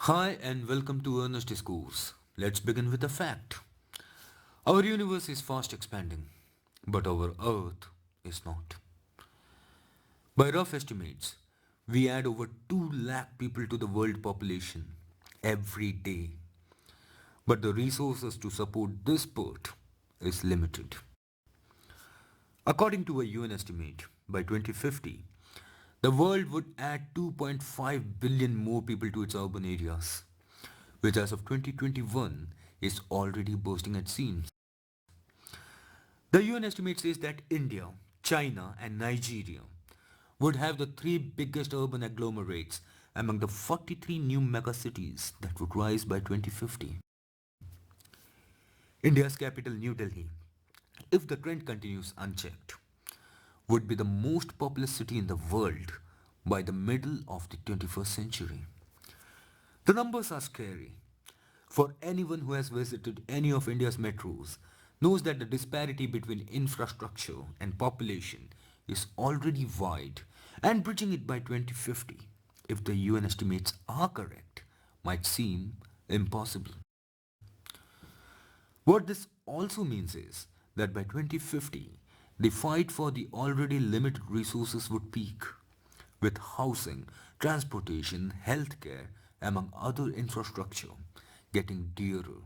Hi and welcome to Earnest Discourse. Let's begin with a fact. Our universe is fast expanding, but our Earth is not. By rough estimates, we add over 2 lakh people to the world population every day. But the resources to support this spurt is limited. According to a UN estimate, by 2050, the world would add 2.5 billion more people to its urban areas, which as of 2021 is already bursting at seams. The UN estimate says that India, China, and Nigeria would have the three biggest urban agglomerates among the 43 new megacities that would rise by 2050. India's capital, New Delhi, if the trend continues unchecked, would be the most populous city in the world by the middle of the 21st century. The numbers are scary. For anyone who has visited any of India's metros, knows that the disparity between infrastructure and population is already wide, and bridging it by 2050, if the UN estimates are correct, might seem impossible. What this also means is that by 2050, the fight for the already limited resources would peak, with housing, transportation, healthcare, among other infrastructure, getting dearer,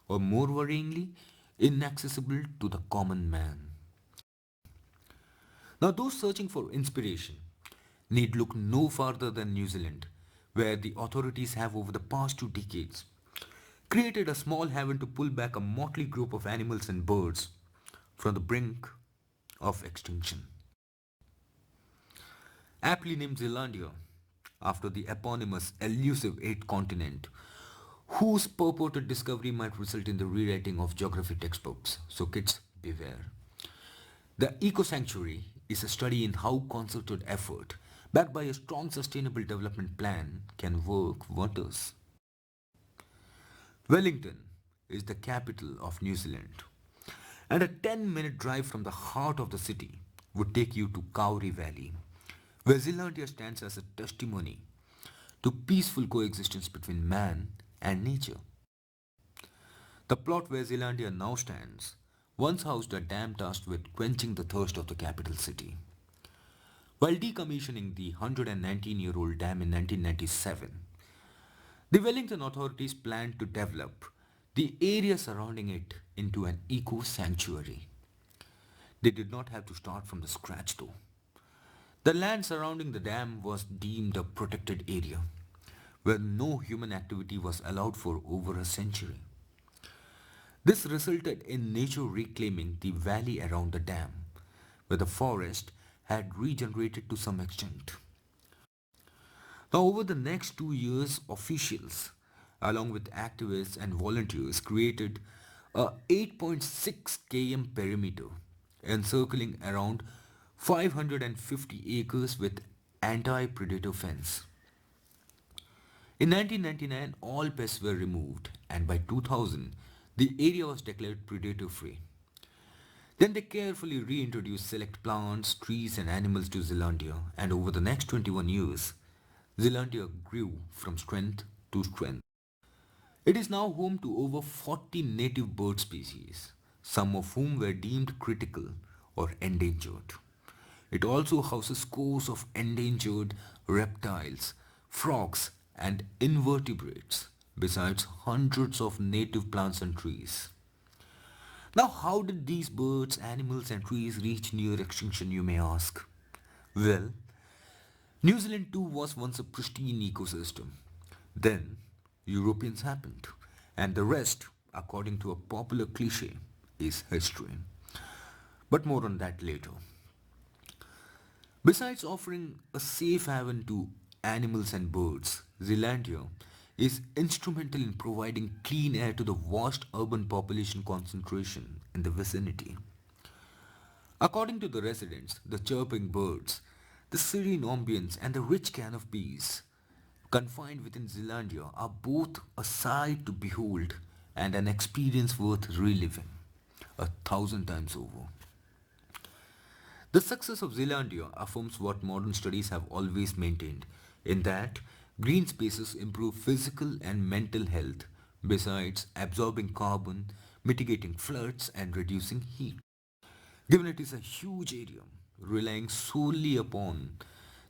or more worryingly, inaccessible to the common man. Now, those searching for inspiration need look no farther than New Zealand, where the authorities have over the past 2 decades created a small haven to pull back a motley group of animals and birds from the brink of extinction. Aptly named Zealandia, after the eponymous elusive eighth continent, whose purported discovery might result in the rewriting of geography textbooks. So kids, beware. The Eco Sanctuary is a study in how concerted effort, backed by a strong sustainable development plan, can work wonders. Wellington is the capital of New Zealand, and a 10-minute drive from the heart of the city would take you to Kauri Valley, where Zealandia stands as a testimony to peaceful coexistence between man and nature. The plot where Zealandia now stands once housed a dam tasked with quenching the thirst of the capital city. While decommissioning the 119-year-old dam in 1997, the Wellington authorities planned to develop the area surrounding it into an eco sanctuary. They did not have to start from the scratch though. The land surrounding the dam was deemed a protected area where no human activity was allowed for over a century. This resulted in nature reclaiming the valley around the dam, where the forest had regenerated to some extent. Now, over the next 2 years, officials, along with activists and volunteers, created a 8.6 km perimeter encircling around 550 acres with anti-predator fence. In 1999, all pests were removed, and by 2000, the area was declared predator free. Then they carefully reintroduced select plants, trees, and animals to Zealandia, and over the next 21 years, Zealandia grew from strength to strength. It is now home to over 40 native bird species, some of whom were deemed critical or endangered. It also houses scores of endangered reptiles, frogs, and invertebrates, besides hundreds of native plants and trees. Now, how did these birds, animals, and trees reach near extinction, you may ask? Well, New Zealand too was once a pristine ecosystem. Then, Europeans happened, and the rest, according to a popular cliche, is history. But more on that later. Besides offering a safe haven to animals and birds, Zealandia is instrumental in providing clean air to the vast urban population concentration in the vicinity. According to the residents, the chirping birds, the serene ambience, and the rich can of peace confined within Zealandia are both a sight to behold and an experience worth reliving 1,000 times over. The success of Zealandia affirms what modern studies have always maintained, in that Green spaces improve physical and mental health besides absorbing carbon, mitigating floods, and reducing heat. Given it is a huge area, relying solely upon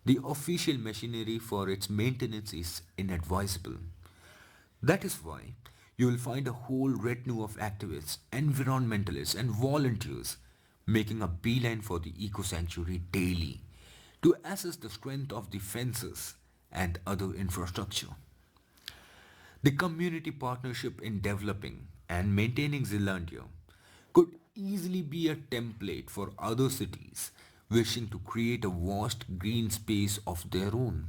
the official machinery for its maintenance is inadvisable. That is why you will find a whole retinue of activists, environmentalists, and volunteers making a beeline for the eco sanctuary daily to assess the strength of the fences and other infrastructure. The community partnership in developing and maintaining Zealandia could easily be a template for other cities wishing to create a vast green space of their own.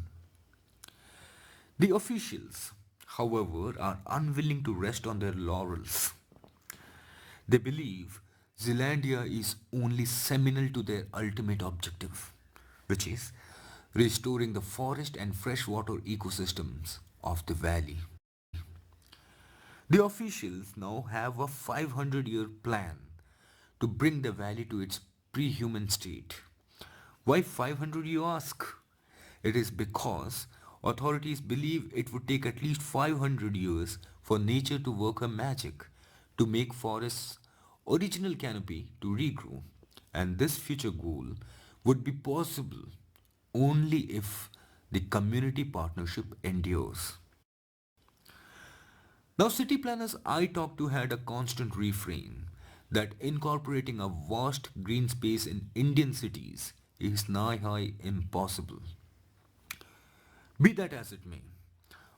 The officials, however, are unwilling to rest on their laurels. They believe Zealandia is only seminal to their ultimate objective, which is restoring the forest and freshwater ecosystems of the valley. The officials now have a 500-year plan to bring the valley to its pre-human state. Why 500 you ask? It is because authorities believe it would take at least 500 years for nature to work her magic to make forests original canopy to regrow. And this future goal would be possible only if the community partnership endures. Now, city planners I talked to had a constant refrain that incorporating a vast green space in Indian cities is nigh impossible. Be that as it may,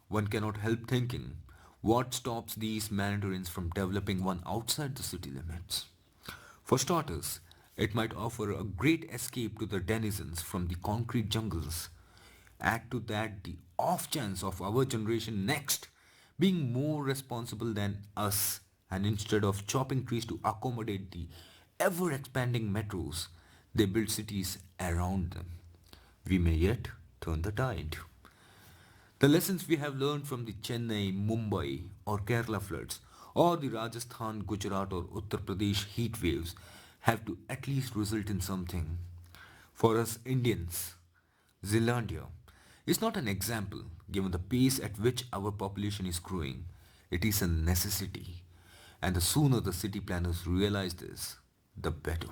one cannot help thinking what stops these mandarins from developing one outside the city limits. For starters, it might offer a great escape to the denizens from the concrete jungles. Add to that the off chance of our generation next being more responsible than us, and instead of chopping trees to accommodate the ever expanding metros, they build cities around them. We may yet turn the tide. The lessons we have learned from the Chennai, Mumbai, or Kerala floods, or the Rajasthan, Gujarat, or Uttar Pradesh heat waves have to at least result in something. For us Indians, Zealandia is not an example given the pace at which our population is growing. It is a necessity. And the sooner the city planners realize this, the better.